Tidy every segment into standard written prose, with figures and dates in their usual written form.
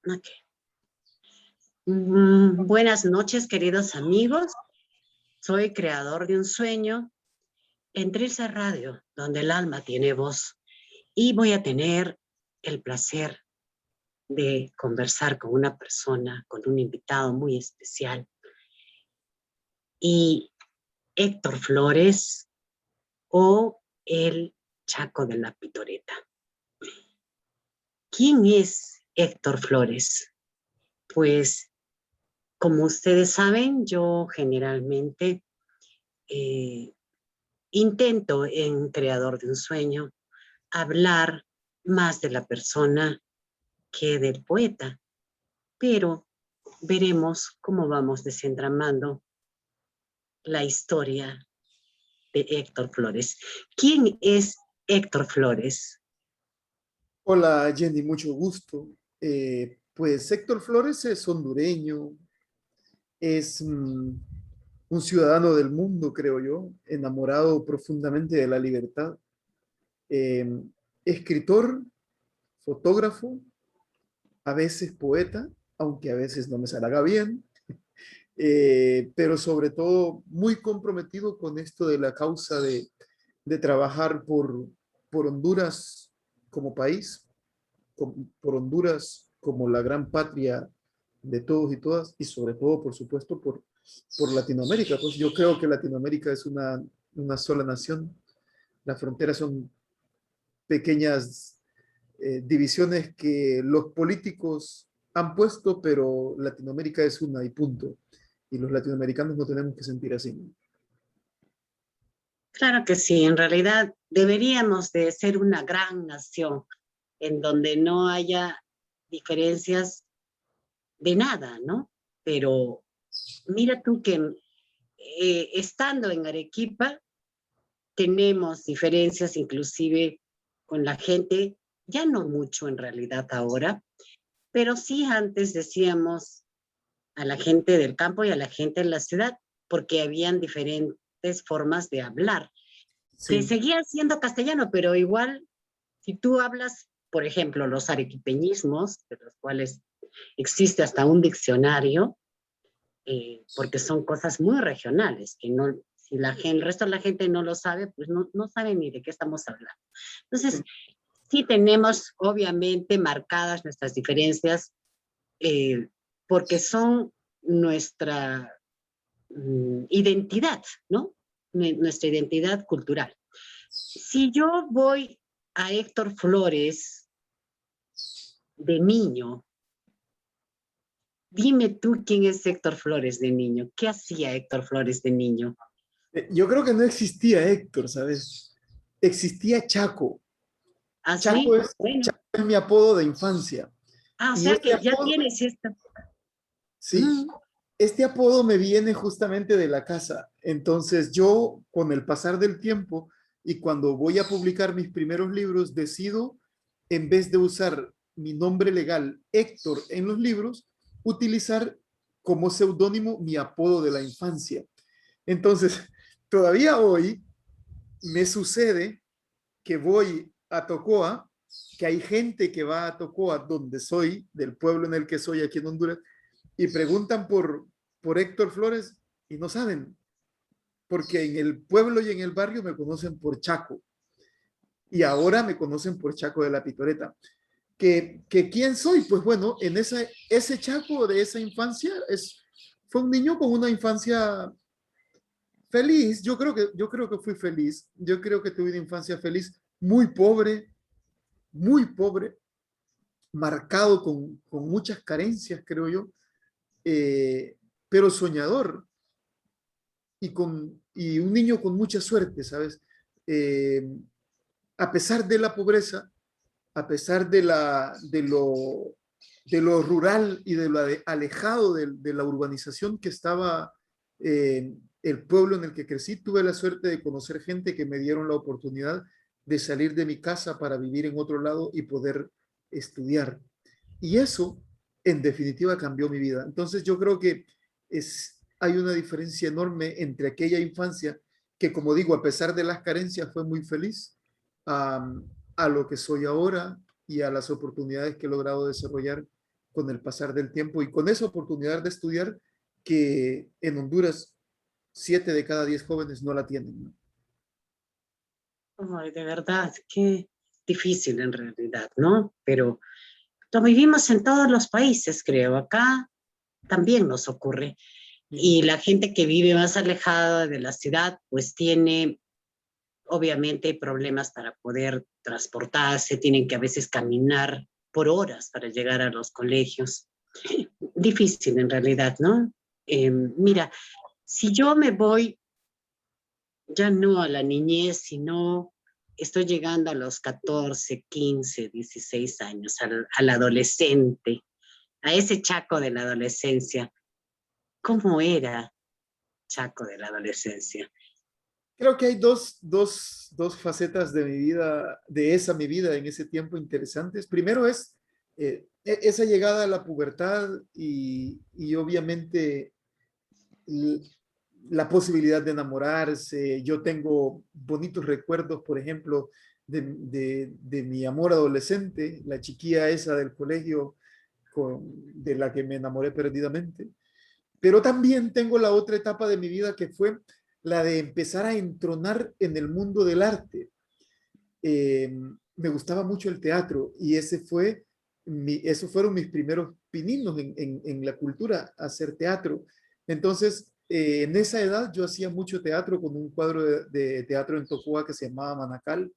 Ok. Buenas noches, queridos amigos. Soy creador de un sueño en Trilce Radio, donde el alma tiene voz. Y voy a tener el placer de conversar con una persona, con un invitado muy especial. Y Héctor Flores, o el Chaco de la Pitoreta. ¿Quién es Héctor Flores? Pues, como ustedes saben, yo generalmente intento en Creador de un Sueño hablar más de la persona que del poeta, pero veremos cómo vamos desentramando la historia de Héctor Flores. ¿Quién es Héctor Flores? Hola Jenny, mucho gusto. Pues Héctor Flores es hondureño, es un ciudadano del mundo, creo yo, enamorado profundamente de la libertad. Eh, Escritor, fotógrafo, a veces poeta, aunque a veces no me salga bien, pero sobre todo muy comprometido con esto de la causa de trabajar por Honduras como país, por Honduras como la gran patria de todos y todas, y sobre todo, por supuesto, por Latinoamérica. Pues yo creo que Latinoamérica es una sola nación. Las fronteras son pequeñas divisiones que los políticos han puesto, pero Latinoamérica es una y punto. Y los latinoamericanos no tenemos que sentir así. Claro que sí, en realidad deberíamos de ser una gran nación en donde no haya diferencias de nada, ¿no? Pero mira tú que estando en Arequipa tenemos diferencias inclusive con la gente, ya no mucho en realidad ahora, pero sí antes decíamos a la gente del campo y a la gente de la ciudad, porque habían diferentes formas de hablar, que Sí, seguían siendo castellano, pero igual, si tú hablas, por ejemplo, los arequipeñismos, de los cuales existe hasta un diccionario, porque son cosas muy regionales, que no, si el resto de la gente no lo sabe, pues no sabe ni de qué estamos hablando. Entonces, sí tenemos obviamente marcadas nuestras diferencias, eh, porque son nuestra identidad, ¿no? Nuestra identidad cultural. Si yo voy a Héctor Flores de niño, dime tú quién es Héctor Flores de niño. ¿Qué hacía Héctor Flores de niño? yo creo que no existía Héctor, ¿sabes? Existía Chaco. Chaco ¿Así? es, Bueno. Chaco es mi apodo de infancia. O Y sea que ya tienes esta. sí, Mm, este apodo me viene justamente de la casa. Entonces yo, con el pasar del tiempo y cuando voy a publicar mis primeros libros, decido, en vez de usar mi nombre legal Héctor en los libros, utilizar como seudónimo mi apodo de la infancia. Entonces, todavía hoy me sucede que voy a Tocoa, que hay gente que va a Tocoa, donde soy, del pueblo en el que soy aquí en Honduras, y preguntan por Héctor Flores y no saben, porque en el pueblo y en el barrio me conocen por Chaco y ahora me conocen por Chaco de la Pitoreta. ¿Quién soy? Pues bueno, en ese Chaco de esa infancia fue un niño con una infancia feliz. Yo creo que fui feliz. Yo creo que tuve una infancia feliz, muy pobre, marcado con muchas carencias, creo yo, pero soñador y un niño con mucha suerte, ¿sabes? Eh, a pesar de la pobreza, a pesar de lo rural y de lo alejado de la urbanización que estaba el pueblo en el que crecí, tuve la suerte de conocer gente que me dieron la oportunidad de salir de mi casa para vivir en otro lado y poder estudiar. Y eso, en definitiva, cambió mi vida. Entonces yo creo que hay una diferencia enorme entre aquella infancia que, como digo, a pesar de las carencias, fue muy feliz, a lo que soy ahora y a las oportunidades que he logrado desarrollar con el pasar del tiempo y con esa oportunidad de estudiar que en Honduras 7 de cada 10 jóvenes no la tienen, ¿no? Ay, de verdad, qué difícil en realidad, ¿no? Pero lo vivimos en todos los países, creo. Acá también nos ocurre. Sí. Y la gente que vive más alejada de la ciudad, pues tiene obviamente problemas para poder transportarse, tienen que a veces caminar por horas para llegar a los colegios. Difícil en realidad, ¿no? Mira, si yo me voy ya no a la niñez, sino estoy llegando a los 14, 15, 16 años, al adolescente, a ese Chaco de la adolescencia. ¿Cómo era Chaco de la adolescencia? Creo que hay dos facetas de mi vida, de esa mi vida en ese tiempo interesantes. Primero es esa llegada a la pubertad y obviamente l- la posibilidad de enamorarse. Yo tengo bonitos recuerdos, por ejemplo, de mi amor adolescente, la chiquilla esa del colegio de la que me enamoré perdidamente. Pero también tengo la otra etapa de mi vida que fue la de empezar a entronar en el mundo del arte. Me gustaba mucho el teatro y esos fueron mis primeros pininos en la cultura, hacer teatro. Entonces, en esa edad yo hacía mucho teatro con un cuadro de teatro en Tocoa que se llamaba Manacal.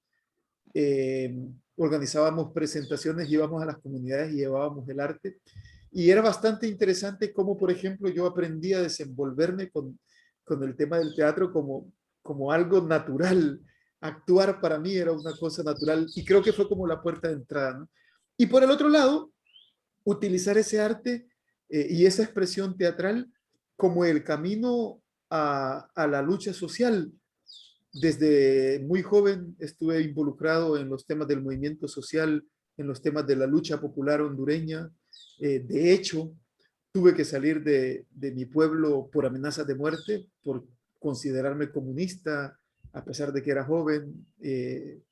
Eh, Organizábamos presentaciones, íbamos a las comunidades y llevábamos el arte. Y era bastante interesante cómo, por ejemplo, yo aprendí a desenvolverme con el tema del teatro como algo natural. Actuar para mí era una cosa natural y creo que fue como la puerta de entrada, ¿no? Y por el otro lado, utilizar ese arte y esa expresión teatral como el camino a la lucha social. Desde muy joven estuve involucrado en los temas del movimiento social, en los temas de la lucha popular hondureña. De hecho, tuve que salir de mi pueblo por amenazas de muerte, por considerarme comunista, a pesar de que era joven,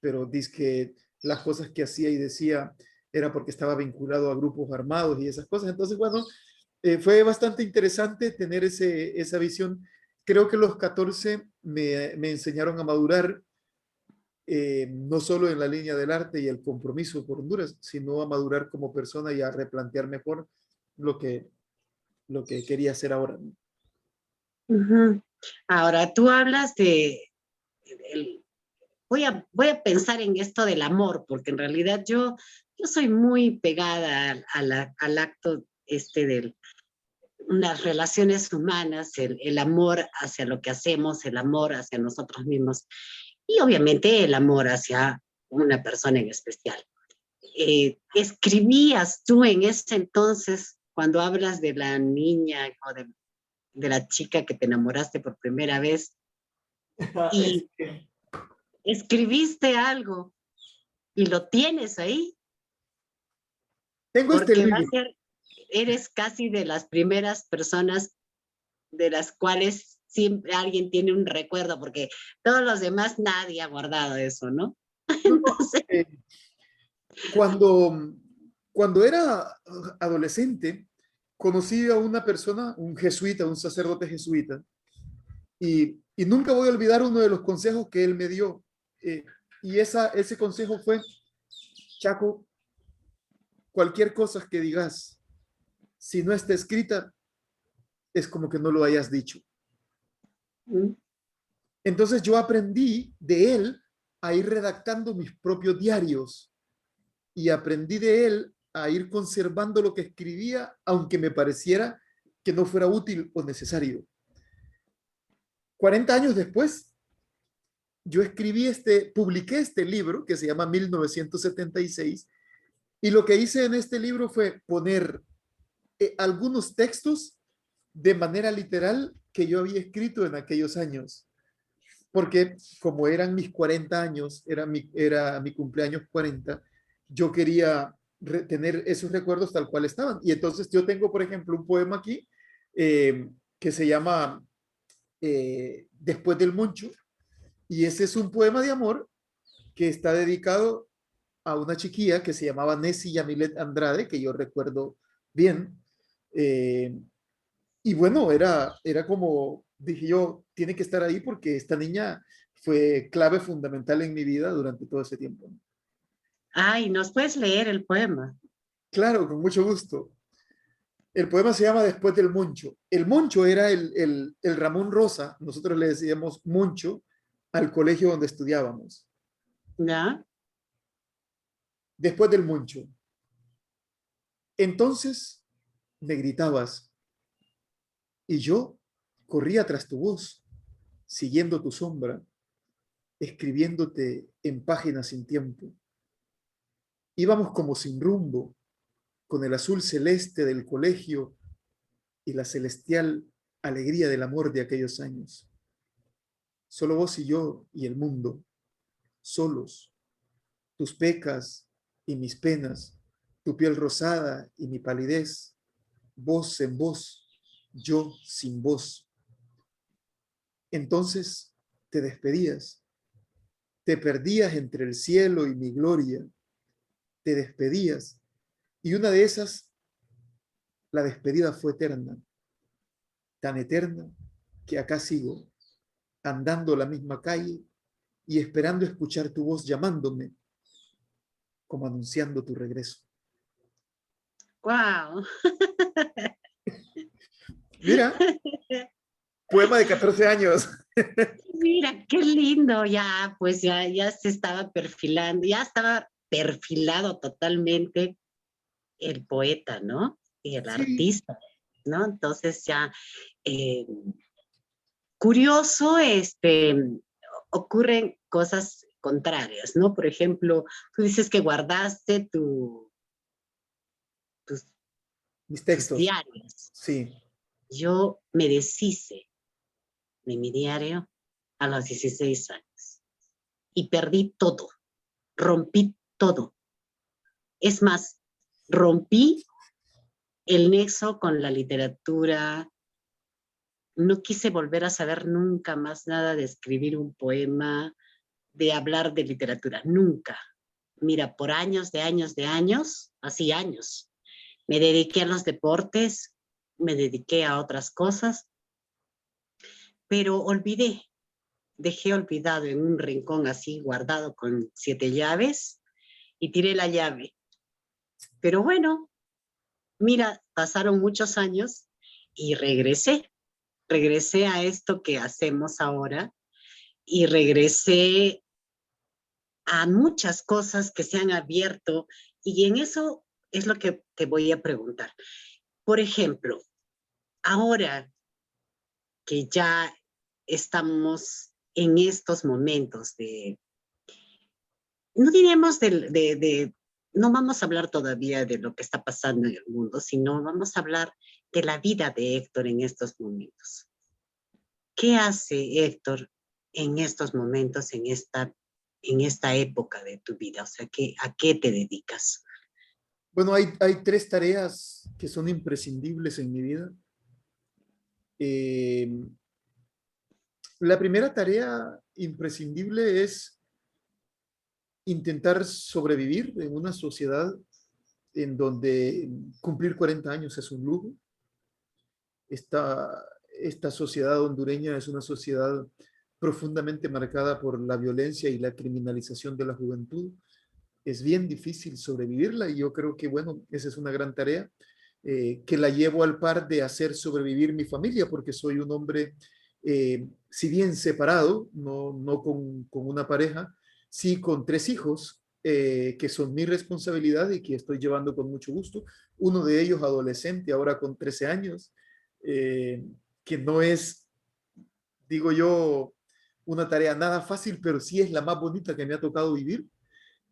pero que las cosas que hacía y decía era porque estaba vinculado a grupos armados y esas cosas. Entonces, bueno, fue bastante interesante tener esa visión. Creo que los 14 me enseñaron a madurar, no solo en la línea del arte y el compromiso por Honduras, sino a madurar como persona y a replantear mejor lo que, lo que quería hacer ahora, ¿no? Ujú. Ahora, tú hablas el- voy a pensar en esto del amor, porque en realidad yo soy muy pegada al acto este de las relaciones humanas, el amor hacia lo que hacemos, el amor hacia nosotros mismos y obviamente el amor hacia una persona en especial. ¿Escribías tú en ese entonces cuando hablas de la niña o de la chica que te enamoraste por primera vez y escribiste algo y lo tienes ahí? Tengo este Porque libro. eres casi de las primeras personas de las cuales siempre alguien tiene un recuerdo, porque todos los demás nadie ha guardado eso, ¿no? No, no, Entonces, cuando, cuando era adolescente, conocí a una persona, un jesuita, un sacerdote jesuita, y nunca voy a olvidar uno de los consejos que él me dio. Eh, ese consejo fue, Chaco, cualquier cosa que digas, si no está escrita, es como que no lo hayas dicho. mm, Entonces yo aprendí de él a ir redactando mis propios diarios y aprendí de él a ir conservando lo que escribía, aunque me pareciera que no fuera útil o necesario. 40 años después, yo publiqué este libro que se llama 1976 y lo que hice en este libro fue poner algunos textos de manera literal que yo había escrito en aquellos años, porque como eran mis 40 años, era mi cumpleaños 40, yo quería tener esos recuerdos tal cual estaban. Y entonces yo tengo, por ejemplo, un poema aquí que se llama Después del Moncho, y ese es un poema de amor que está dedicado a una chiquilla que se llamaba Nessie Yamilet Andrade, que yo recuerdo bien. Eh, y bueno, era como, dije yo, tiene que estar ahí porque esta niña fue clave fundamental en mi vida durante todo ese tiempo. Ay, ¿nos puedes leer el poema? Claro, con mucho gusto. El poema se llama Después del Moncho. El Moncho era el Ramón Rosa, nosotros le decíamos Moncho al colegio donde estudiábamos. ¿Ya? Después del Moncho. Entonces me gritabas y yo corría tras tu voz, siguiendo tu sombra, escribiéndote en páginas sin tiempo. Íbamos como sin rumbo, con el azul celeste del colegio y la celestial alegría del amor de aquellos años. Solo vos y yo y el mundo, solos, tus pecas y mis penas, tu piel rosada y mi palidez, voz en voz, yo sin voz. Entonces te despedías, te perdías entre el cielo y mi gloria, te despedías, y una de esas, la despedida fue eterna, tan eterna que acá sigo, andando la misma calle y esperando escuchar tu voz llamándome, como anunciando tu regreso. ¡Wow! Mira, poema de 14 años. Mira, qué lindo, ya, pues ya se estaba perfilando, ya estaba perfilado totalmente el poeta, ¿no? Y el Sí, artista, ¿no? Entonces ya, eh, curioso, ocurren cosas contrarias, ¿no? Por ejemplo, tú dices que guardaste tus, mis tus textos. diarios. Sí, Yo me deshice de mi diario a los 16 años y perdí todo, rompí todo. Es más, rompí el nexo con la literatura, no quise volver a saber nunca más nada de escribir un poema, de hablar de literatura, nunca. Mira, por años, de años, de años, así años, me dediqué a los deportes, me dediqué a otras cosas, pero olvidé, dejé olvidado en un rincón así guardado con 7 llaves y tiré la llave. Pero bueno, mira, pasaron muchos años y regresé a esto que hacemos ahora y regresé a muchas cosas que se han abierto y en eso es lo que te voy a preguntar. Por ejemplo, ahora que ya estamos en estos momentos no diríamos no vamos a hablar todavía de lo que está pasando en el mundo, sino vamos a hablar de la vida de Héctor en estos momentos. ¿Qué hace Héctor en estos momentos, en esta época de tu vida? O sea, ¿a qué te dedicas? bueno, hay tres tareas que son imprescindibles en mi vida. Eh, la primera tarea imprescindible es intentar sobrevivir en una sociedad en donde cumplir 40 años es un lujo. Esta, esta sociedad hondureña es una sociedad profundamente marcada por la violencia y la criminalización de la juventud. Es bien difícil sobrevivirla y yo creo que, bueno, esa es una gran tarea que la llevo al par de hacer sobrevivir mi familia, porque soy un hombre, si bien separado, no con una pareja, sí con tres hijos, que son mi responsabilidad y que estoy llevando con mucho gusto. Uno de ellos adolescente, ahora con 13 años, eh, que no es, digo yo, una tarea nada fácil, pero sí es la más bonita que me ha tocado vivir,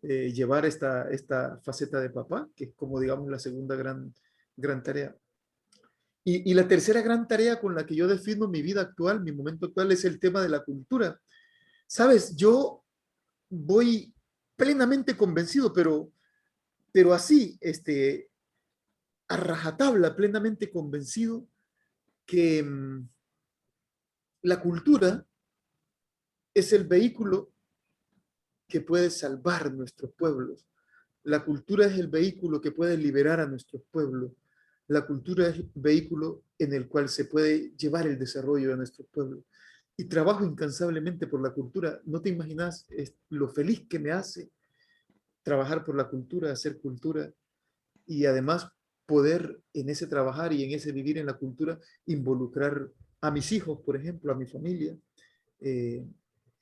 llevar esta faceta de papá, que es como digamos la segunda gran tarea. Y la tercera gran tarea con la que yo defino mi vida actual, mi momento actual, es el tema de la cultura. Sabes, yo voy plenamente convencido, pero así, a rajatabla, plenamente convencido que la cultura es el vehículo que puede salvar nuestros pueblos. La cultura es el vehículo que puede liberar a nuestros pueblos. la cultura es el vehículo en el cual se puede llevar el desarrollo de nuestro pueblo. Y trabajo incansablemente por la cultura. No te imaginas lo feliz que me hace trabajar por la cultura, hacer cultura y además poder en ese trabajar y en ese vivir en la cultura involucrar a mis hijos, por ejemplo, a mi familia, eh,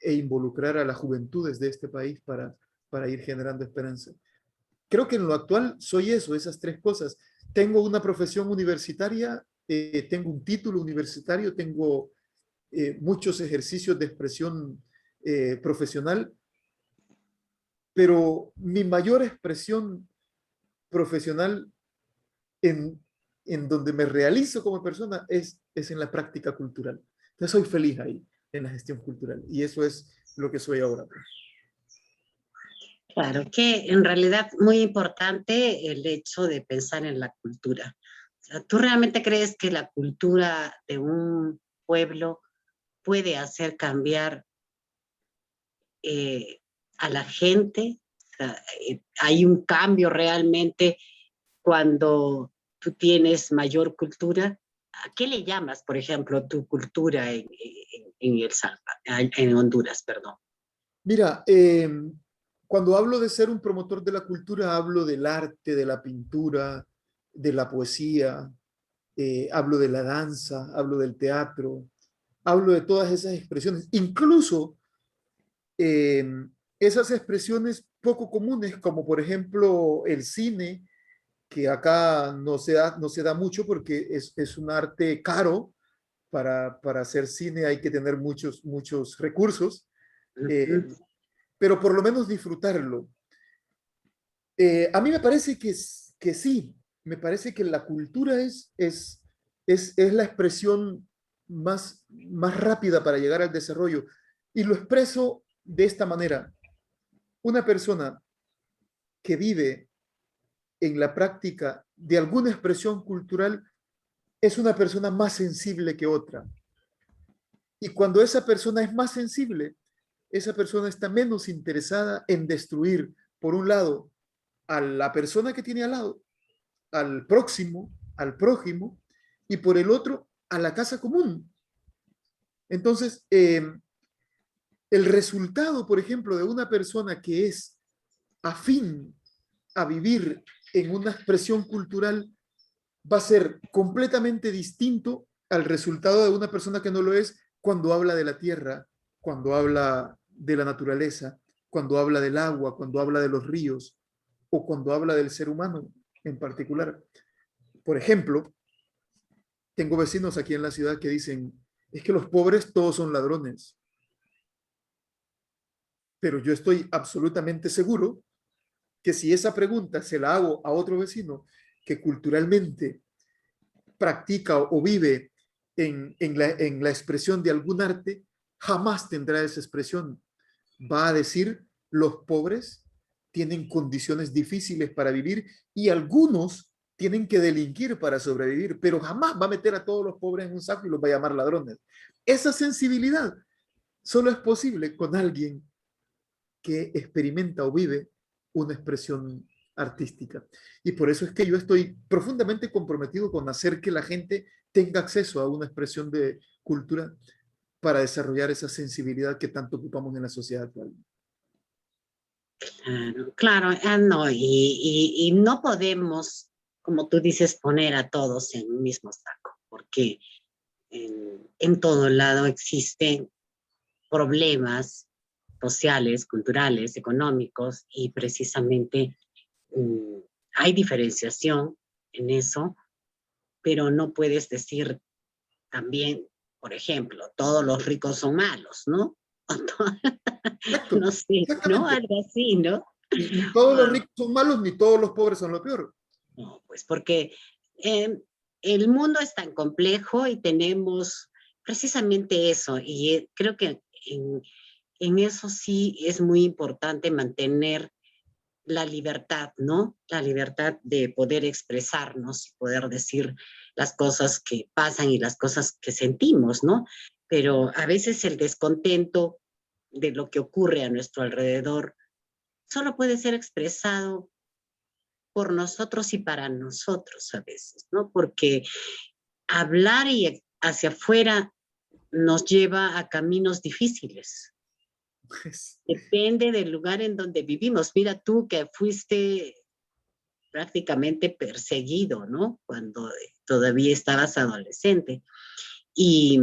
e involucrar a las juventudes de este país para ir generando esperanza. Creo que en lo actual soy eso, esas tres cosas. Tengo una profesión universitaria, tengo un título universitario, tengo muchos ejercicios de expresión profesional, pero mi mayor expresión profesional en donde me realizo como persona es en la práctica cultural. Entonces soy feliz ahí, en la gestión cultural, y eso es lo que soy ahora. Claro, que en realidad muy importante el hecho de pensar en la cultura. O sea, ¿tú realmente crees que la cultura de un pueblo puede hacer cambiar eh, a la gente? O sea, hay un cambio realmente cuando tú tienes mayor cultura. ¿A qué le llamas, por ejemplo, tu cultura en Honduras, perdón? Mira, cuando hablo de ser un promotor de la cultura, hablo del arte, de la pintura, de la poesía, hablo de la danza, hablo del teatro, hablo de todas esas expresiones, incluso eh, esas expresiones poco comunes, como por ejemplo el cine, que acá no se da mucho porque es un arte caro. Para hacer cine hay que tener muchos recursos, eh, Ujú. pero por lo menos disfrutarlo. A mí me parece que sí, me parece que la cultura es la expresión más rápida para llegar al desarrollo. Y lo expreso de esta manera. Una persona que vive en la práctica de alguna expresión cultural es una persona más sensible que otra. Y cuando esa persona es más sensible, esa persona está menos interesada en destruir, por un lado, a la persona que tiene al lado, al próximo, al prójimo, y por el otro, a la casa común. Entonces, el resultado, por ejemplo, de una persona que es afín a vivir en una expresión cultural va a ser completamente distinto al resultado de una persona que no lo es cuando habla de la tierra, cuando habla de la naturaleza, cuando habla del agua, cuando habla de los ríos o cuando habla del ser humano en particular. Por ejemplo, tengo vecinos aquí en la ciudad que dicen, es que los pobres todos son ladrones, pero yo estoy absolutamente seguro que si esa pregunta se la hago a otro vecino que culturalmente practica o vive en la expresión de algún arte, jamás tendrá esa expresión. Va a decir, los pobres tienen condiciones difíciles para vivir y algunos tienen que delinquir para sobrevivir, pero jamás va a meter a todos los pobres en un saco y los va a llamar ladrones. Esa sensibilidad solo es posible con alguien que experimenta o vive una expresión artística. Y por eso es que yo estoy profundamente comprometido con hacer que la gente tenga acceso a una expresión de cultura para desarrollar esa sensibilidad que tanto ocupamos en la sociedad actual. Claro, claro, no, y no podemos, como tú dices, poner a todos en un mismo saco, porque en todo lado existen problemas sociales, culturales, económicos, y precisamente mm, hay diferenciación en eso, pero no puedes decir también, por ejemplo, todos los ricos son malos, ¿no? Exacto, No sé, ¿no? exactamente. Algo así, ¿no? Ni todos los ricos son malos, ni todos los pobres son lo peor. No, pues porque eh, el mundo es tan complejo y tenemos precisamente eso, y creo que en eso sí es muy importante mantener la libertad, ¿no? La libertad de poder expresarnos y poder decir las cosas que pasan y las cosas que sentimos, ¿no? Pero a veces el descontento de lo que ocurre a nuestro alrededor solo puede ser expresado por nosotros y para nosotros a veces, ¿no? Porque hablar y hacia afuera nos lleva a caminos difíciles. Pues, Depende del lugar en donde vivimos. Mira tú que fuiste prácticamente perseguido, ¿no? Cuando todavía estabas adolescente. Y,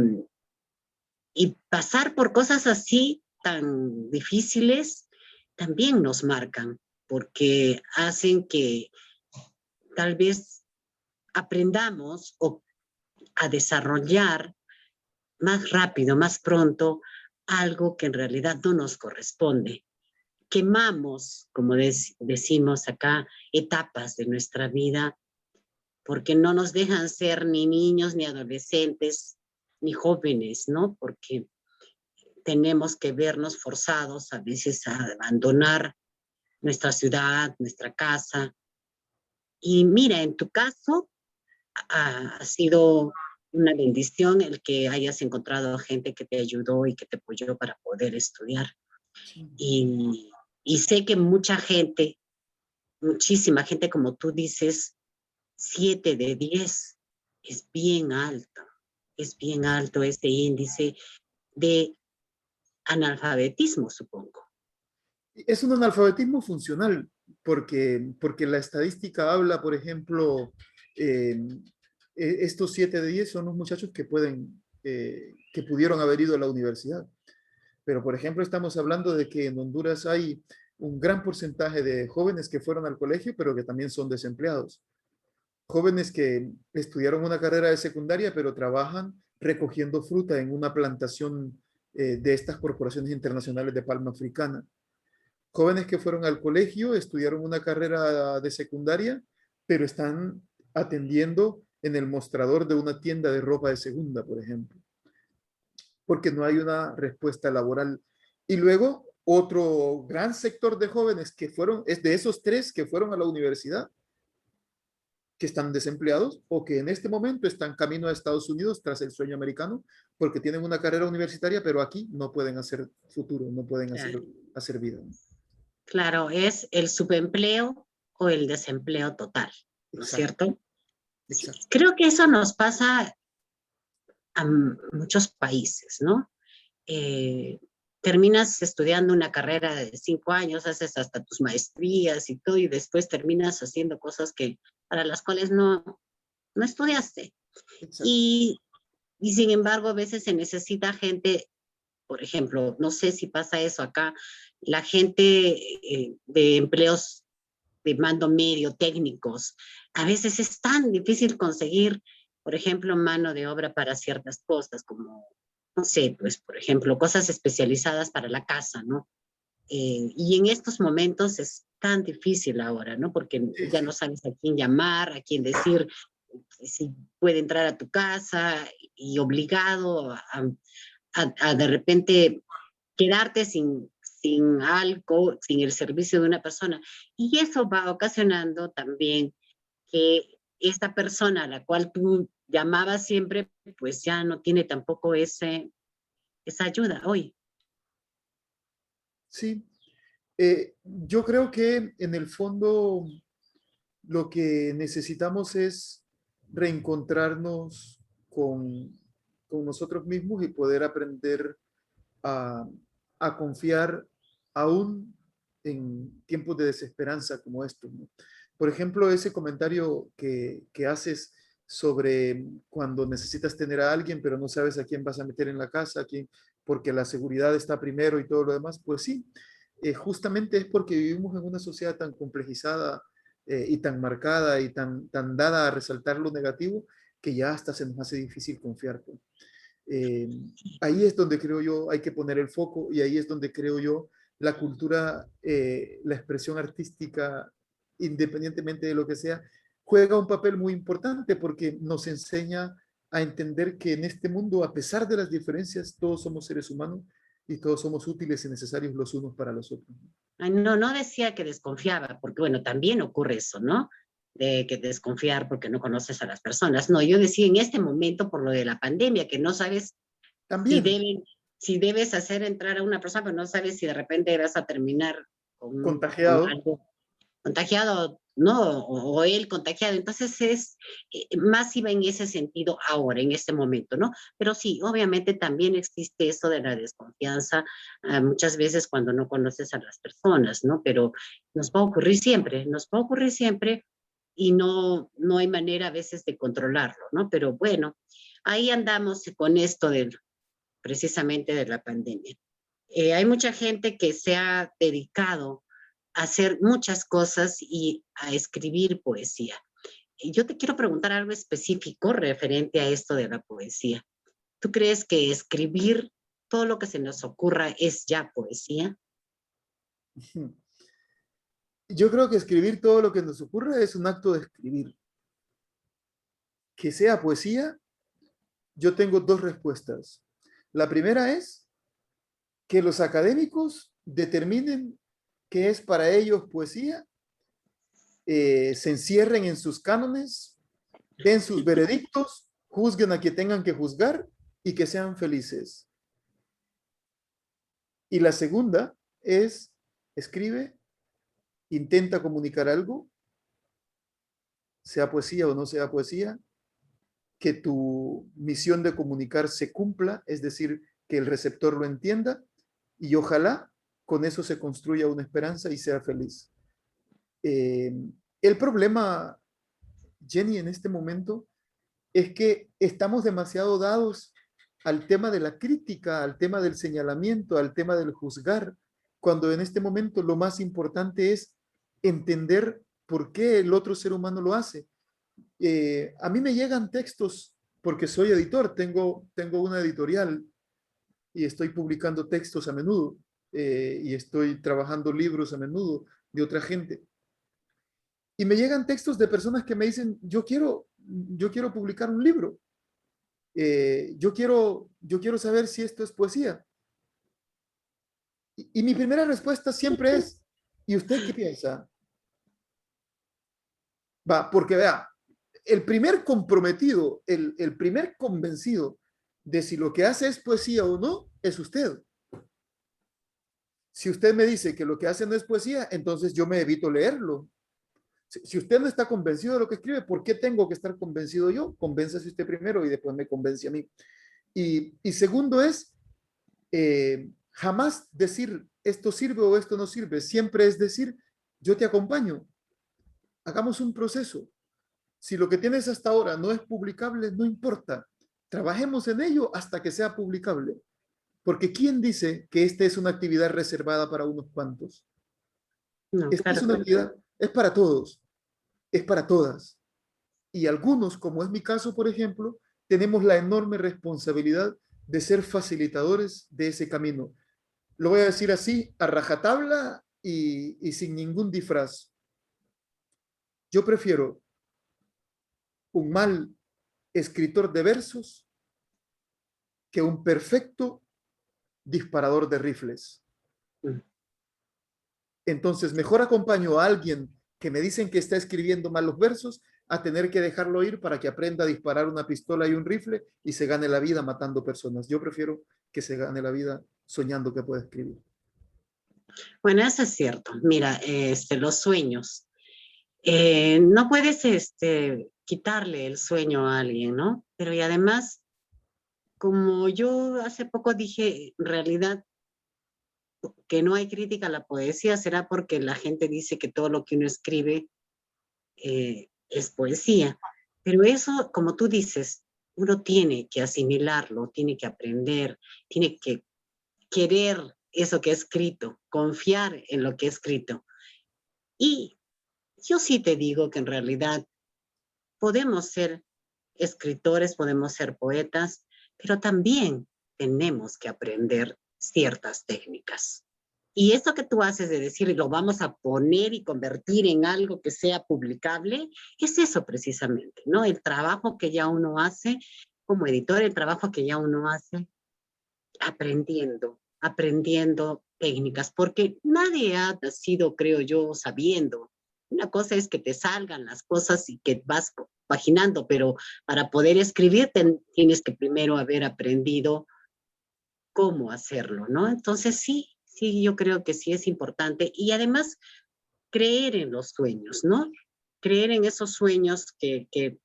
y pasar por cosas así tan difíciles también nos marcan, porque hacen que tal vez aprendamos a desarrollar más rápido, más pronto, algo que en realidad no nos corresponde. Quemamos, como decimos acá, etapas de nuestra vida porque no nos dejan ser ni niños, ni adolescentes, ni jóvenes, ¿no? Porque tenemos que vernos forzados a veces a abandonar nuestra ciudad, nuestra casa. Y mira, en tu caso ha sido una bendición el que hayas encontrado gente que te ayudó y que te apoyó para poder estudiar. sí. Y sé que mucha gente, muchísima gente, como tú dices, 7 de 10 es bien alto este índice de analfabetismo, supongo. Es un analfabetismo funcional, porque la estadística habla, por ejemplo, estos 7 de 10 son los muchachos que pudieron haber ido a la universidad. Pero, por ejemplo, estamos hablando de que en Honduras hay un gran porcentaje de jóvenes que fueron al colegio, pero que también son desempleados. Jóvenes que estudiaron una carrera de secundaria, pero trabajan recogiendo fruta en una plantación de estas corporaciones internacionales de palma africana. Jóvenes que fueron al colegio, estudiaron una carrera de secundaria, pero están atendiendo en el mostrador de una tienda de ropa de segunda, por ejemplo, porque no hay una respuesta laboral. Y luego otro gran sector de jóvenes que fueron, es de esos 3 que fueron a la universidad, que están desempleados o que en este momento están camino a Estados Unidos tras el sueño americano, porque tienen una carrera universitaria, pero aquí no pueden hacer futuro, no pueden hacer vida. Claro, es el subempleo o el desempleo total, ¿no es Exacto, cierto? exacto. Creo que eso nos pasa a muchos países, ¿no? Eh, terminas estudiando una carrera de 5 años, haces hasta tus maestrías y todo, y después terminas haciendo cosas para las cuales no estudiaste. Exacto. Y, y sin embargo, a veces se necesita gente, por ejemplo, no sé si pasa eso acá, la gente de empleos de mando medio, técnicos, a veces es tan difícil conseguir, por ejemplo, mano de obra para ciertas cosas, como, no sé, pues, por ejemplo, cosas especializadas para la casa, ¿no? Y en estos momentos es tan difícil ahora, ¿no? Porque Sí, ya no sí. sabes a quién llamar, a quién decir si puede entrar a tu casa y obligado a de repente quedarte sin algo, sin el servicio de una persona. Y eso va ocasionando también que esta persona a la cual tú llamabas siempre, pues ya no tiene tampoco esa ayuda hoy. Sí. Yo creo que en el fondo lo que necesitamos es reencontrarnos con nosotros mismos y poder aprender a, a confiar aún en tiempos de desesperanza como estos, ¿no? Por ejemplo, ese comentario que haces sobre cuando necesitas tener a alguien, pero no sabes a quién vas a meter en la casa, porque la seguridad está primero y todo lo demás, pues sí, justamente es porque vivimos en una sociedad tan complejizada y tan marcada y tan dada a resaltar lo negativo que ya hasta se nos hace difícil confiar, pues. Eh, Ahí es donde creo yo hay que poner el foco y ahí es donde creo yo la cultura, la expresión artística, independientemente de lo que sea, juega un papel muy importante porque nos enseña a entender que en este mundo, a pesar de las diferencias, todos somos seres humanos y todos somos útiles y necesarios los unos para los otros. Ay, no decía que desconfiaba, porque bueno, también ocurre eso, ¿no? De que desconfiar porque no conoces a las personas. No, yo decía en este momento por lo de la pandemia, que no sabes si También deben, si debes hacer entrar a una persona, pero no sabes si de repente vas a terminar con contagiado. algo contagiado ¿no? O él contagiado. Entonces es más iba en ese sentido ahora, en este momento, ¿no? Pero sí, obviamente también existe eso de la desconfianza muchas veces cuando no conoces a las personas, ¿no? Pero nos va a ocurrir siempre y no hay manera a veces de controlarlo, ¿no? Pero bueno, ahí andamos con esto precisamente de la pandemia. Hay mucha gente que se ha dedicado a hacer muchas cosas y a escribir poesía. Y yo te quiero preguntar algo específico referente a esto de la poesía. ¿Tú crees que escribir todo lo que se nos ocurra es ya poesía? Yo creo que escribir todo lo que nos ocurra es un acto de escribir. Que sea poesía, yo tengo dos respuestas. La primera es que los académicos determinen qué es para ellos poesía, se encierren en sus cánones, den sus veredictos, juzguen a quien tengan que juzgar y que sean felices. Y la segunda es, escribe, intenta comunicar algo, sea poesía o no sea poesía, que tu misión de comunicar se cumpla, es decir, que el receptor lo entienda y ojalá con eso se construya una esperanza y sea feliz. Eh, el problema, Jenny, en este momento es que estamos demasiado dados al tema de la crítica, al tema del señalamiento, al tema del juzgar, cuando en este momento lo más importante es entender por qué el otro ser humano lo hace. A mí me llegan textos, porque soy editor, tengo una editorial y estoy publicando textos a menudo y estoy trabajando libros a menudo de otra gente. Y me llegan textos de personas que me dicen, yo quiero publicar un libro, yo quiero saber si esto es poesía. Y mi primera respuesta siempre es, ¿y usted qué piensa? Va, porque vea, el primer comprometido, el primer convencido de si lo que hace es poesía o no, es usted. Si usted me dice que lo que hace no es poesía, entonces yo me evito leerlo. Si usted no está convencido de lo que escribe, ¿por qué tengo que estar convencido yo? Convéncese usted primero y después me convence a mí. Y segundo es, jamás decir esto sirve o esto no sirve. Siempre es decir, yo te acompaño. Hagamos un proceso. Si lo que tienes hasta ahora no es publicable, no importa. Trabajemos en ello hasta que sea publicable. Porque ¿quién dice que esta es una actividad reservada para unos cuantos? No, Esta es claro una que no. actividad, es para todos, es para todas. Y algunos, como es mi caso, por ejemplo, tenemos la enorme responsabilidad de ser facilitadores de ese camino. Lo voy a decir así, a rajatabla y sin ningún disfraz. Yo prefiero un mal escritor de versos que un perfecto disparador de rifles. Mm. Entonces, mejor acompaño a alguien que me dicen que está escribiendo mal los versos a tener que dejarlo ir para que aprenda a disparar una pistola y un rifle y se gane la vida matando personas. Yo prefiero que se gane la vida soñando que puede escribir. Bueno, eso es cierto. Mira, los sueños. No puedes quitarle el sueño a alguien, ¿no? Pero y además, como yo hace poco dije, en realidad que no hay crítica a la poesía será porque la gente dice que todo lo que uno escribe es poesía. Pero eso, como tú dices, uno tiene que asimilarlo, tiene que aprender, tiene que querer eso que ha escrito, confiar en lo que ha escrito. Y yo sí te digo que en realidad podemos ser escritores, podemos ser poetas, pero también tenemos que aprender ciertas técnicas. Y eso que tú haces de decir, lo vamos a poner y convertir en algo que sea publicable, es eso precisamente, ¿no? El trabajo que ya uno hace como editor, el trabajo que ya uno hace aprendiendo técnicas, porque nadie ha nacido, creo yo, sabiendo. Una cosa es que te salgan las cosas y que vas paginando, pero para poder escribir tienes que primero haber aprendido cómo hacerlo, ¿no? Entonces sí, yo creo que sí es importante y además creer en los sueños, ¿no? creer en esos sueños que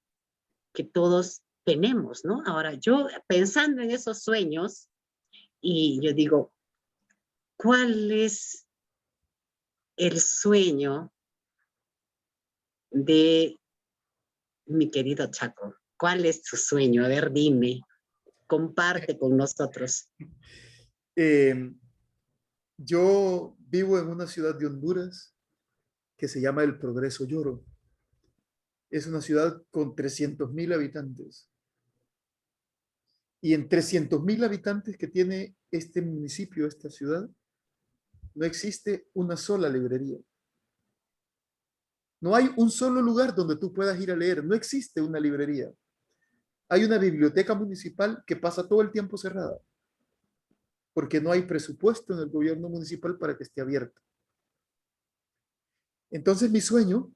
todos tenemos, ¿no? Ahora, yo pensando en esos sueños, y yo digo, ¿cuál es el sueño de mi querido Chaco? ¿Cuál es tu sueño? A ver, dime, comparte con nosotros. Eh, yo vivo en una ciudad de Honduras que se llama El Progreso Lloro. Es una ciudad con 300.000 habitantes. Y en 300.000 habitantes que tiene este municipio, esta ciudad, no existe una sola librería. No hay un solo lugar donde tú puedas ir a leer. No existe una librería. Hay una biblioteca municipal que pasa todo el tiempo cerrada, porque no hay presupuesto en el gobierno municipal para que esté abierta. Entonces mi sueño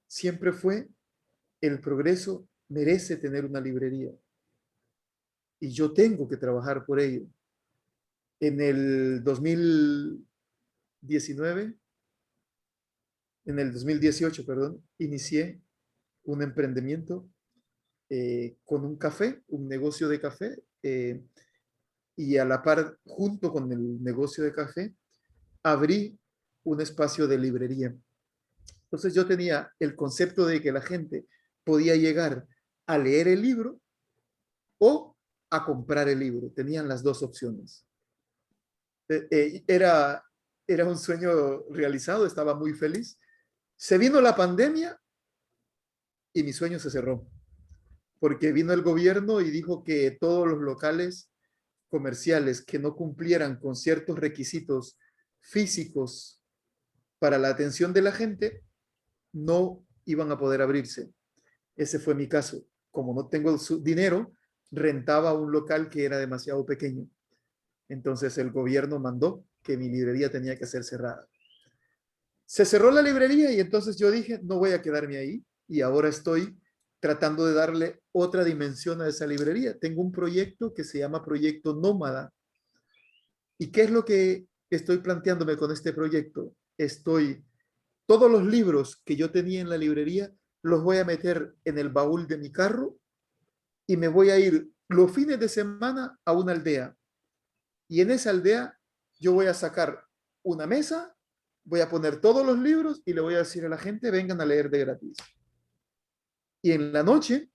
siempre fue: el Progreso merece tener una librería y yo tengo que trabajar por ello. En el 2019, en el 2018, perdón, inicié un emprendimiento con un café, un negocio de café, y a la par, junto con el negocio de café, abrí un espacio de librería. Entonces yo tenía el concepto de que la gente podía llegar a leer el libro o a comprar el libro. Tenían las dos opciones. Era un sueño realizado, estaba muy feliz. Se vino la pandemia y mi sueño se cerró, porque vino el gobierno y dijo que todos los locales comerciales que no cumplieran con ciertos requisitos físicos para la atención de la gente no iban a poder abrirse. Ese fue mi caso. Como no tengo dinero, rentaba un local que era demasiado pequeño. Entonces el gobierno mandó que mi librería tenía que ser cerrada. Se cerró la librería y entonces yo dije, no voy a quedarme ahí, y ahora estoy tratando de darle otra dimensión a esa librería. Tengo un proyecto que se llama Proyecto Nómada. ¿Y qué es lo que estoy planteándome con este proyecto? Todos los libros que yo tenía en la librería los voy a meter en el baúl de mi carro y me voy a ir los fines de semana a una aldea. Y en esa aldea yo voy a sacar una mesa, voy a poner todos los libros y le voy a decir a la gente, vengan a leer de gratis. Y en la noche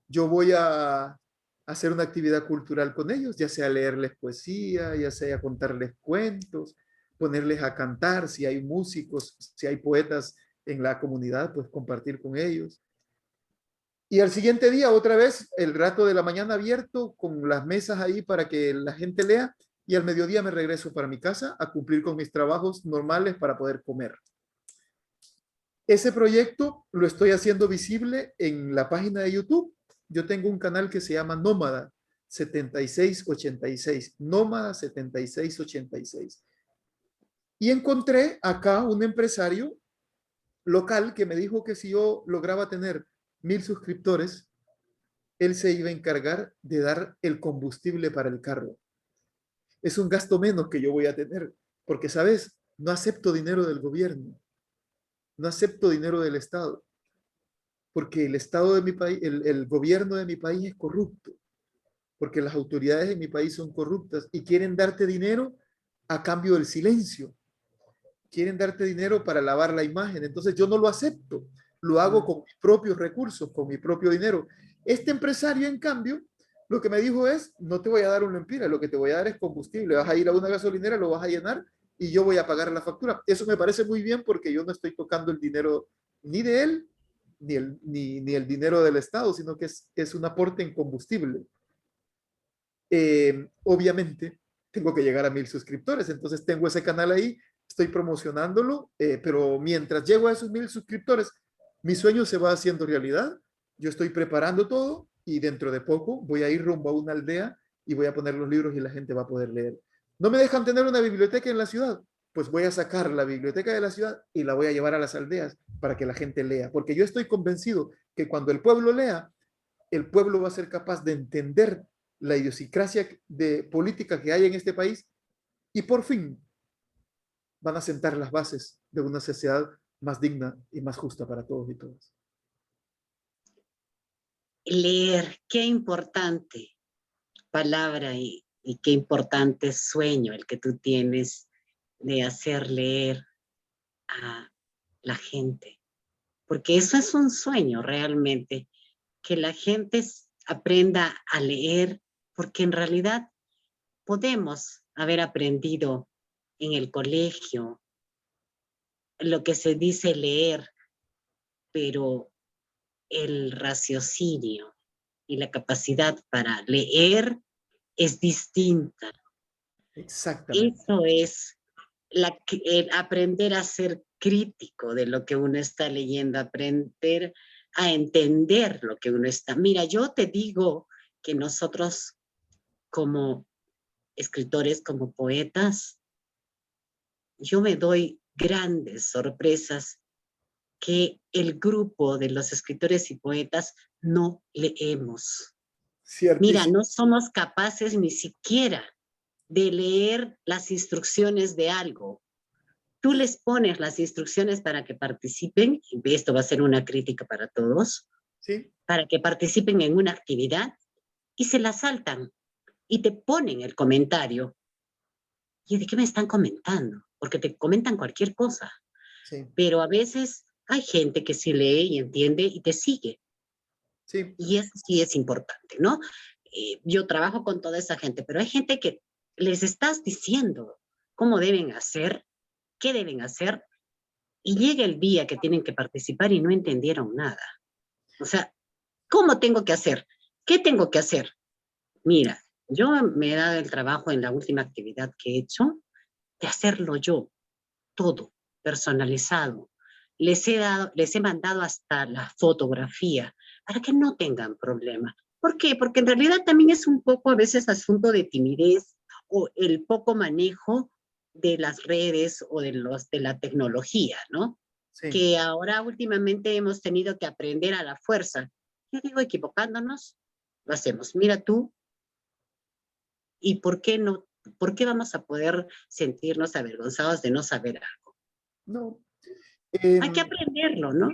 yo voy a hacer una actividad cultural con ellos, ya sea leerles poesía, ya sea contarles cuentos, ponerles a cantar, si hay músicos, si hay poetas en la comunidad, pues compartir con ellos. Y al siguiente día, otra vez, el rato de la mañana abierto, con las mesas ahí para que la gente lea, y al mediodía me regreso para mi casa a cumplir con mis trabajos normales para poder comer. Ese proyecto lo estoy haciendo visible en la página de YouTube. Yo tengo un canal que se llama Nómada 7686, Nómada 7686. Y encontré acá un empresario local que me dijo que si yo lograba tener 1,000 suscriptores, él se iba a encargar de dar el combustible para el carro. Es un gasto menos que yo voy a tener, porque, ¿sabes? No acepto dinero del gobierno, no acepto dinero del Estado, porque el Estado de mi país, el gobierno de mi país es corrupto, porque las autoridades de mi país son corruptas y quieren darte dinero a cambio del silencio. Quieren darte dinero para lavar la imagen. Entonces yo no lo acepto. Lo hago con mis propios recursos, con mi propio dinero. Este empresario, en cambio, lo que me dijo es, no te voy a dar un lempira, lo que te voy a dar es combustible. Vas a ir a una gasolinera, lo vas a llenar y yo voy a pagar la factura. Eso me parece muy bien porque yo no estoy tocando el dinero ni de él, ni el dinero del Estado, sino que es un aporte en combustible. Obviamente, tengo que llegar a 1,000 suscriptores, entonces tengo ese canal ahí, estoy promocionándolo, pero mientras llego a esos 1,000 suscriptores, mi sueño se va haciendo realidad. Yo estoy preparando todo y dentro de poco voy a ir rumbo a una aldea y voy a poner los libros y la gente va a poder leer. ¿No me dejan tener una biblioteca en la ciudad? Pues voy a sacar la biblioteca de la ciudad y la voy a llevar a las aldeas para que la gente lea, porque yo estoy convencido que cuando el pueblo lea, el pueblo va a ser capaz de entender la idiosincrasia de política que hay en este país y por fin van a sentar las bases de una sociedad más digna y más justa para todos y todas. Leer, qué importante palabra y qué importante sueño el que tú tienes de hacer leer a la gente. Porque eso es un sueño realmente, que la gente aprenda a leer, porque en realidad podemos haber aprendido en el colegio lo que se dice leer, pero el raciocinio y la capacidad para leer es distinta. Exactamente. Eso es el aprender a ser crítico de lo que uno está leyendo, aprender a entender lo que uno está. Mira, yo te digo que nosotros como escritores, como poetas, yo me doy grandes sorpresas que el grupo de los escritores y poetas no leemos. Mira, Ciertísimo. no somos capaces ni siquiera de leer las instrucciones de algo. Tú les pones las instrucciones para que participen, y esto va a ser una crítica para todos, ¿Sí? para que participen en una actividad y se la saltan y te ponen el comentario. ¿Y de qué me están comentando? Porque te comentan cualquier cosa, Sí. pero a veces hay gente que sí lee y entiende y te sigue. Sí. Y eso sí es importante, ¿no? Yo trabajo con toda esa gente, pero hay gente que les estás diciendo cómo deben hacer, qué deben hacer, y llega el día que tienen que participar y no entendieron nada. O sea, ¿cómo tengo que hacer? ¿Qué tengo que hacer? Mira, yo me he dado el trabajo en la última actividad que he hecho de hacerlo yo, todo, personalizado. Les he mandado hasta la fotografía para que no tengan problema. ¿Por qué? Porque en realidad también es un poco a veces asunto de timidez o el poco manejo de las redes o de la tecnología, ¿no? Sí. Que ahora últimamente hemos tenido que aprender a la fuerza. Yo digo, equivocándonos, lo hacemos. Mira tú, ¿y por qué no? ¿Por qué vamos a poder sentirnos avergonzados de no saber algo? No. Hay que aprenderlo, ¿no?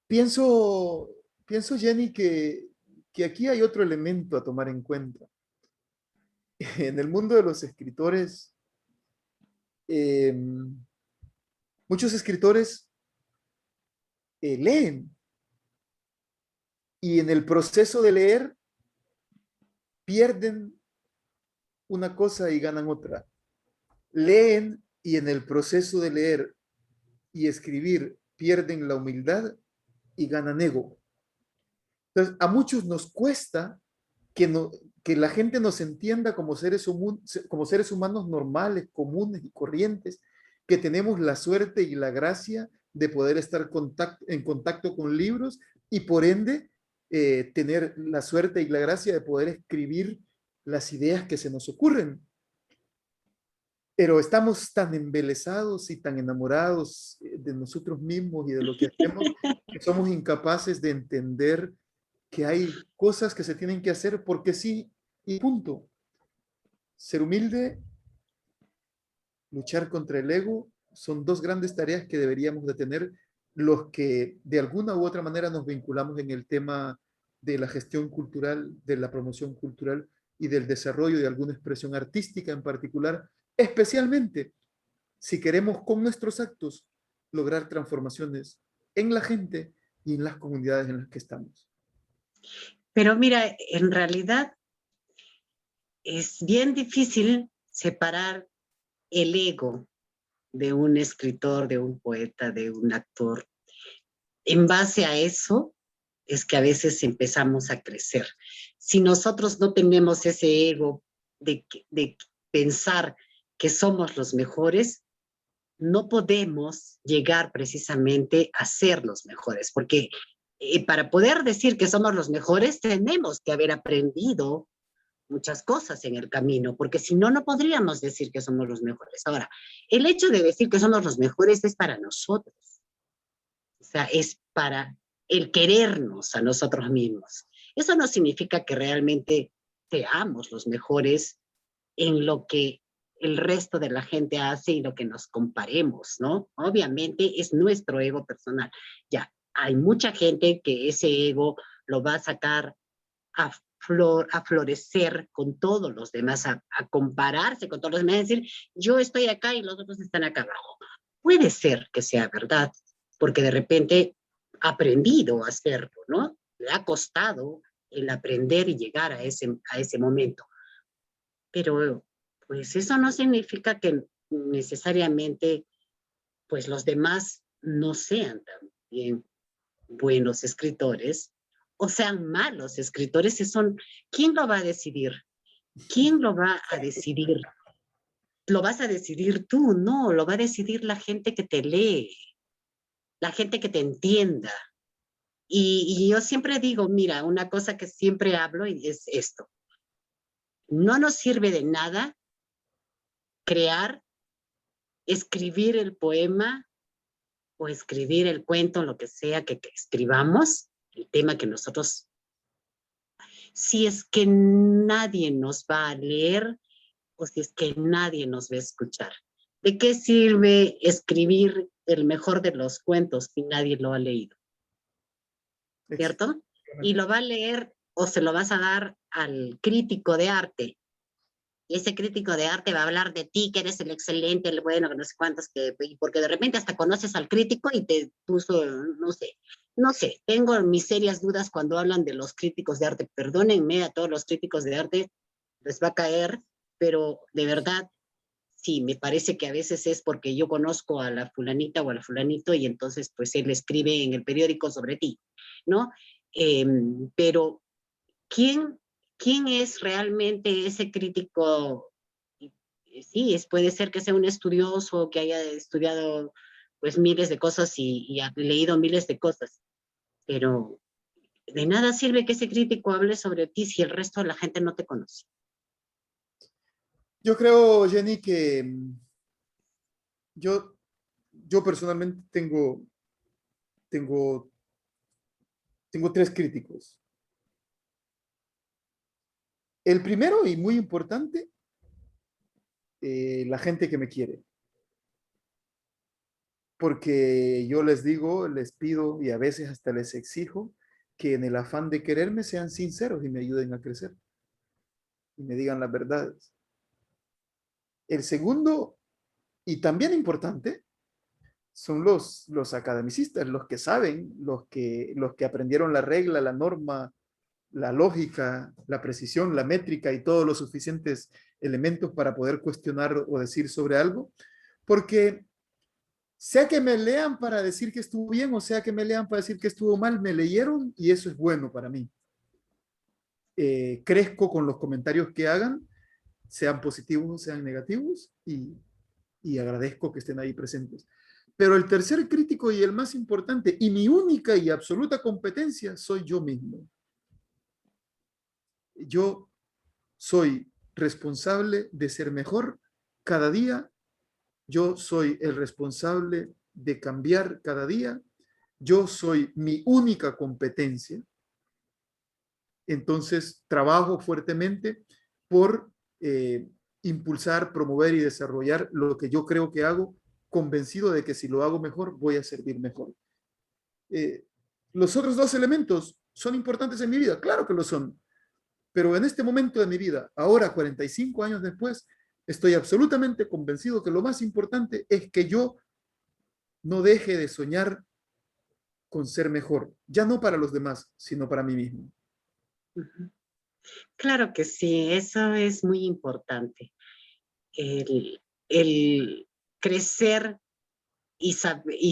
Pienso, pienso, Jenny, que aquí hay otro elemento a tomar en cuenta. En el mundo de los escritores, eh, muchos escritores leen y en el proceso de leer pierden una cosa y ganan otra. Leen y en el proceso de leer y escribir pierden la humildad y ganan ego. Entonces, a muchos nos cuesta que, no, que la gente nos entienda como seres humanos normales, comunes y corrientes, que tenemos la suerte y la gracia de poder estar en contacto con libros y por ende tener la suerte y la gracia de poder escribir las ideas que se nos ocurren. Pero estamos tan embelesados y tan enamorados de nosotros mismos y de lo que hacemos que somos incapaces de entender que hay cosas que se tienen que hacer porque sí y punto. Ser humilde, luchar contra el ego, son dos grandes tareas que deberíamos de tener los que de alguna u otra manera nos vinculamos en el tema de la gestión cultural, de la promoción cultural y del desarrollo de alguna expresión artística en particular, especialmente si queremos con nuestros actos lograr transformaciones en la gente y en las comunidades en las que estamos. Pero mira, en realidad es bien difícil separar el ego de un escritor, de un poeta, de un actor. En base a eso es que a veces empezamos a crecer. Si nosotros no tenemos ese ego de pensar que somos los mejores, no podemos llegar precisamente a ser los mejores, porque para poder decir que somos los mejores tenemos que haber aprendido muchas cosas en el camino, porque si no, no podríamos decir que somos los mejores. Ahora, el hecho de decir que somos los mejores es para nosotros, o sea, es para el querernos a nosotros mismos. Eso no significa que realmente seamos los mejores en lo que el resto de la gente hace y lo que nos comparemos, ¿no? Obviamente es nuestro ego personal. Ya, hay mucha gente que ese ego lo va a sacar a florecer con todos los demás, a compararse con todos los demás, a decir, yo estoy acá y los otros están acá abajo. Puede ser que sea verdad, porque de repente ha aprendido a hacerlo, ¿no? Le ha costado el aprender y llegar a ese momento. Pero pues eso no significa que necesariamente pues los demás no sean también buenos escritores o sean malos escritores. ¿Quién lo va a decidir? ¿Quién lo va a decidir? ¿Lo vas a decidir tú? No, lo va a decidir la gente que te lee, la gente que te entienda. Y yo siempre digo, mira, una cosa que siempre hablo y es esto. No nos sirve de nada crear, escribir el poema o escribir el cuento, lo que sea que escribamos, el tema que nosotros, si es que nadie nos va a leer o si es que nadie nos va a escuchar. ¿De qué sirve escribir el mejor de los cuentos si nadie lo ha leído? ¿Cierto? Y lo va a leer o se lo vas a dar al crítico de arte. Y ese crítico de arte va a hablar de ti, que eres el excelente, el bueno, que no sé cuántos, porque de repente hasta conoces al crítico y te puso, no sé, tengo mis serias dudas cuando hablan de los críticos de arte. Perdónenme a todos los críticos de arte, les va a caer, pero de verdad, sí, me parece que a veces es porque yo conozco a la fulanita o al fulanito y entonces pues él escribe en el periódico sobre ti, ¿no? Pero ¿quién, quién es realmente ese crítico? Sí, puede ser que sea un estudioso que haya estudiado pues miles de cosas y ha leído miles de cosas, pero de nada sirve que ese crítico hable sobre ti si el resto de la gente no te conoce. Yo creo, Jenny, que yo, yo personalmente tengo, tengo tres críticos. El primero y muy importante, la gente que me quiere. Porque yo les digo, les pido y a veces hasta les exijo que en el afán de quererme sean sinceros y me ayuden a crecer y me digan las verdades. El segundo, y también importante, son los academicistas, los que saben, los que aprendieron la regla, la norma, la lógica, la precisión, la métrica y todos los suficientes elementos para poder cuestionar o decir sobre algo, porque sea que me lean para decir que estuvo bien o sea que me lean para decir que estuvo mal, me leyeron y eso es bueno para mí. Crezco con los comentarios que hagan, sean positivos o sean negativos, y agradezco que estén ahí presentes. Pero el tercer crítico y el más importante y mi única y absoluta competencia soy yo mismo. Yo soy responsable de ser mejor cada día. Yo soy el responsable de cambiar cada día. Yo soy mi única competencia. Entonces, trabajo fuertemente por impulsar, promover y desarrollar lo que yo creo que hago, convencido de que si lo hago mejor, voy a servir mejor. Eh, los otros dos elementos son importantes en mi vida, claro que lo son, pero en este momento de mi vida, ahora 45 años después, estoy absolutamente convencido que lo más importante es que yo no deje de soñar con ser mejor, ya no para los demás, sino para mí mismo. Claro que sí, eso es muy importante. El crecer y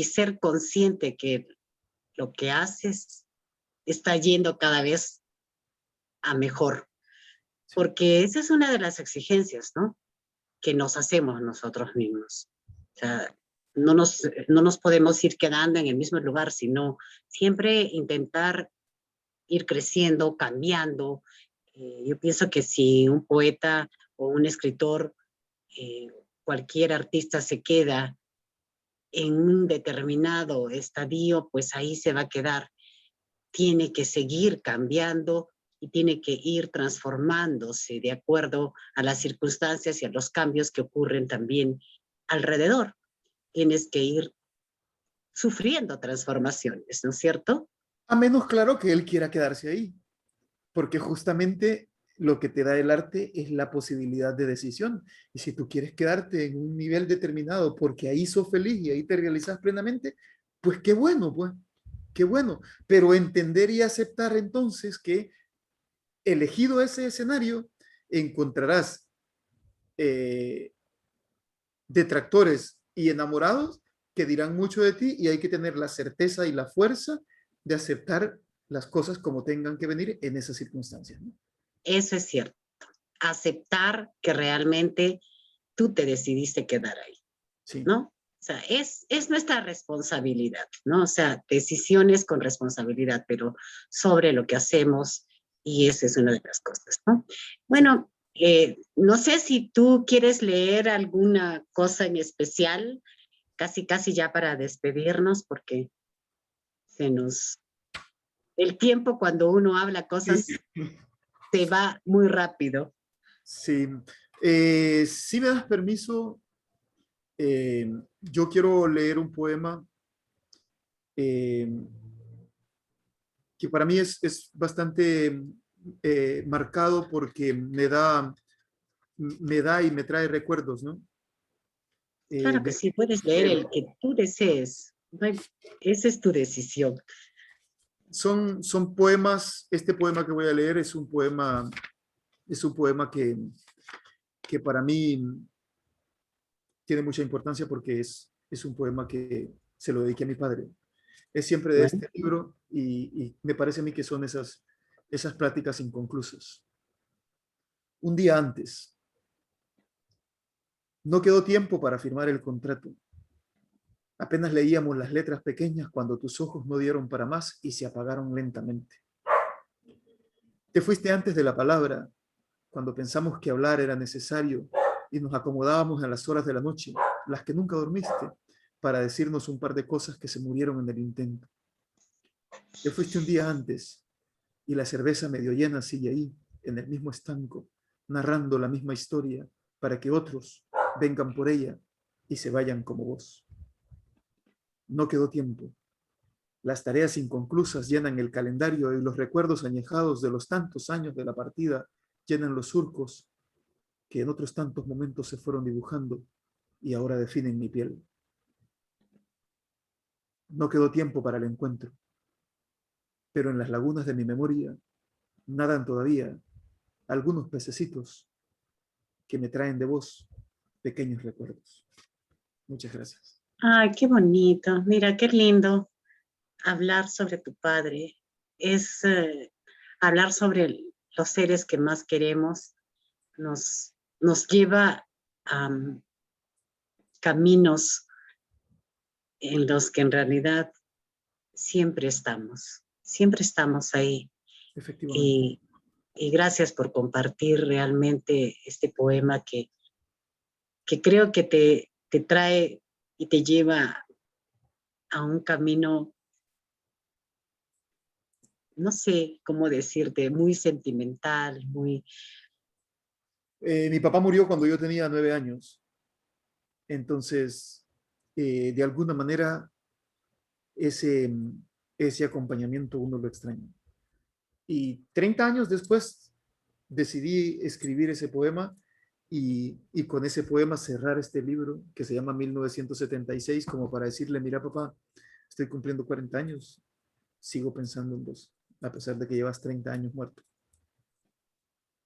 ser consciente que lo que haces está yendo cada vez a mejor, porque esa es una de las exigencias, ¿no? Que nos hacemos nosotros mismos. O sea, no nos podemos ir quedando en el mismo lugar, sino siempre intentar ir creciendo, cambiando. Yo pienso que si un poeta o un escritor, cualquier artista se queda en un determinado estadio, pues ahí se va a quedar. Tiene que seguir cambiando y tiene que ir transformándose de acuerdo a las circunstancias y a los cambios que ocurren también alrededor. Tienes que ir sufriendo transformaciones, ¿no es cierto? A menos, claro, que él quiera quedarse ahí, porque justamente lo que te da el arte es la posibilidad de decisión. Y si tú quieres quedarte en un nivel determinado porque ahí sos feliz y ahí te realizas plenamente, pues qué bueno, pues, qué bueno. Pero entender y aceptar entonces que elegido ese escenario, encontrarás eh, detractores y enamorados que dirán mucho de ti y hay que tener la certeza y la fuerza de aceptar las cosas como tengan que venir en esas circunstancias, ¿no? Eso es cierto. Aceptar que realmente tú te decidiste quedar ahí, Sí. ¿no? O sea, es nuestra responsabilidad, ¿no? O sea, decisiones con responsabilidad, pero sobre lo que hacemos, y esa es una de las cosas, ¿no? Sí. Bueno, no sé si tú quieres leer alguna cosa en especial, casi, casi ya para despedirnos, porque se nos... El tiempo cuando uno habla cosas Sí. se va muy rápido. Sí. Si me das permiso, yo quiero leer un poema eh, que para mí es bastante marcado porque me da y me trae recuerdos, ¿no? Claro que De sí, puedes leer el que tú desees. Esa es tu decisión. son poemas, este poema que voy a leer es un poema que para mí tiene mucha importancia porque es un poema que se lo dediqué a mi padre. Es siempre de Bueno, este libro y me parece a mí que son esas pláticas inconclusas. Un día antes, no quedó tiempo para firmar el contrato. Apenas leíamos las letras pequeñas cuando tus ojos no dieron para más y se apagaron lentamente. Te fuiste antes de la palabra, cuando pensamos que hablar era necesario y nos acomodábamos en las horas de la noche, las que nunca dormiste, para decirnos un par de cosas que se murieron en el intento. Te fuiste un día antes y la cerveza medio llena sigue ahí, en el mismo estanco, narrando la misma historia para que otros vengan por ella y se vayan como vos. No quedó tiempo. Las tareas inconclusas llenan el calendario y los recuerdos añejados de los tantos años de la partida llenan los surcos que en otros tantos momentos se fueron dibujando y ahora definen mi piel. No quedó tiempo para el encuentro, pero en las lagunas de mi memoria nadan todavía algunos pececitos que me traen de vos pequeños recuerdos. Muchas gracias. ay, qué bonito. Mira, qué lindo hablar sobre tu padre. Es hablar sobre los seres que más queremos. Nos lleva a caminos en los que en realidad siempre estamos ahí. Efectivamente. Y, y gracias por compartir realmente este poema que creo que te trae y te lleva a un camino, no sé cómo decirte, muy sentimental, muy... Mi papá murió cuando yo tenía 9 años, entonces de alguna manera ese, ese acompañamiento uno lo extraña. Y 30 años después decidí escribir ese poema y con ese poema cerrar este libro que se llama 1976 como para decirle, mira papá, estoy cumpliendo 40 años, sigo pensando en vos, a pesar de que llevas 30 años muerto.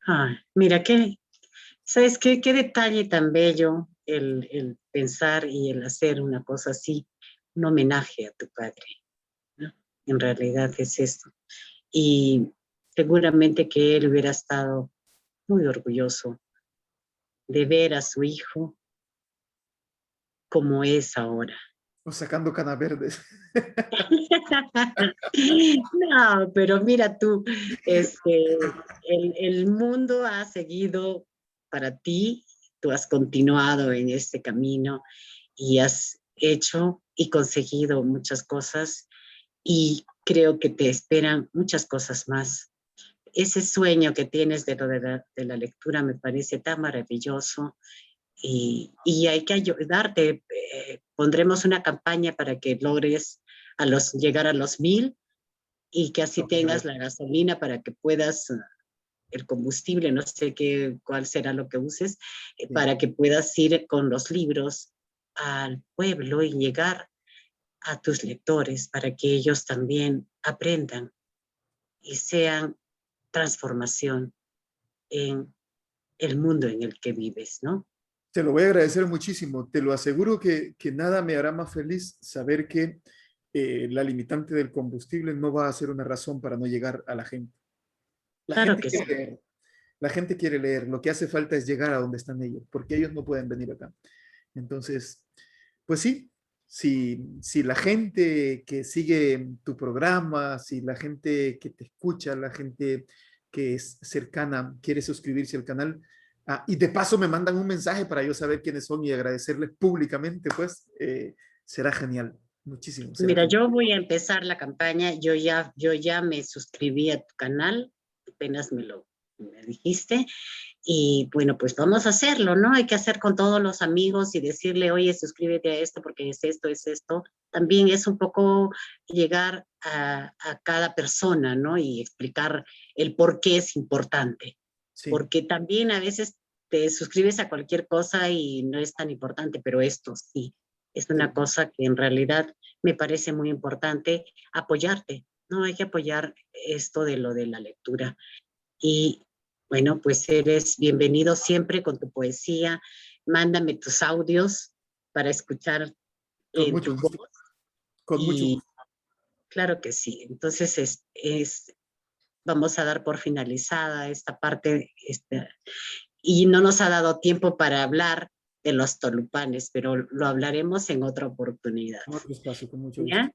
Ah, mira, ¿sabes qué? Qué detalle tan bello el pensar y el hacer una cosa así, un homenaje a tu padre, ¿no? En realidad es esto. Y seguramente que él hubiera estado muy orgulloso de ver a su hijo como es ahora. O sacando canas verdes. No, pero mira tú, el mundo ha seguido para ti, tú has continuado en este camino y has hecho y conseguido muchas cosas y creo que te esperan muchas cosas más. ese sueño que tienes de la lectura me parece tan maravilloso y hay que ayudarte. Pondremos una campaña para que logres llegar a los 1000 y que así tengas la gasolina para que puedas, el combustible, no sé cuál será lo que uses, para que puedas ir con los libros al pueblo y llegar a tus lectores para que ellos también aprendan y sean transformación en el mundo en el que vives, ¿no? Te lo voy a agradecer muchísimo. Te lo aseguro que nada me hará más feliz saber que la limitante del combustible no va a ser una razón para no llegar a la gente. La Claro gente que sí. quiere leer. La gente quiere leer. Lo que hace falta es llegar a donde están ellos, porque ellos no pueden venir acá. Entonces, pues sí, si la gente que sigue tu programa, si la gente que te escucha, la gente que es cercana quiere suscribirse al canal, y de paso me mandan un mensaje para yo saber quiénes son y agradecerles públicamente, pues será genial. Muchísimo, será Mira, genial. yo voy a empezar la campaña, yo ya me suscribí a tu canal, apenas me dijiste, y bueno, pues vamos a hacerlo, ¿no? Hay que hacer con todos los amigos y decirle, oye, suscríbete a esto porque es esto, es esto. También es un poco llegar a cada persona, ¿no? Y explicar el por qué es importante. Sí, Porque también a veces te suscribes a cualquier cosa y no es tan importante, pero esto sí, es una sí. cosa que en realidad me parece muy importante apoyarte, ¿no? Hay que apoyar esto de lo de la lectura. Y bueno, pues eres bienvenido siempre con tu poesía. Mándame tus audios para escuchar Con tu mucho voz. gusto, con mucho Y gusto. claro que sí. Entonces vamos a dar por finalizada esta parte. Y no nos ha dado tiempo para hablar de los tolupanes, pero lo hablaremos en otra oportunidad. En otro espacio, con mucho gusto. ¿Ya?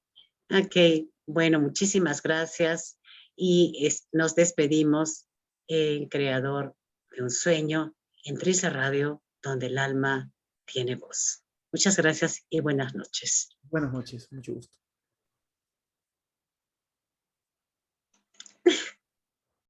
Ok, bueno, muchísimas gracias y nos despedimos en Creador de un Sueño, en Trisa Radio, donde el alma tiene voz. Muchas gracias y buenas noches. Buenas noches, mucho gusto.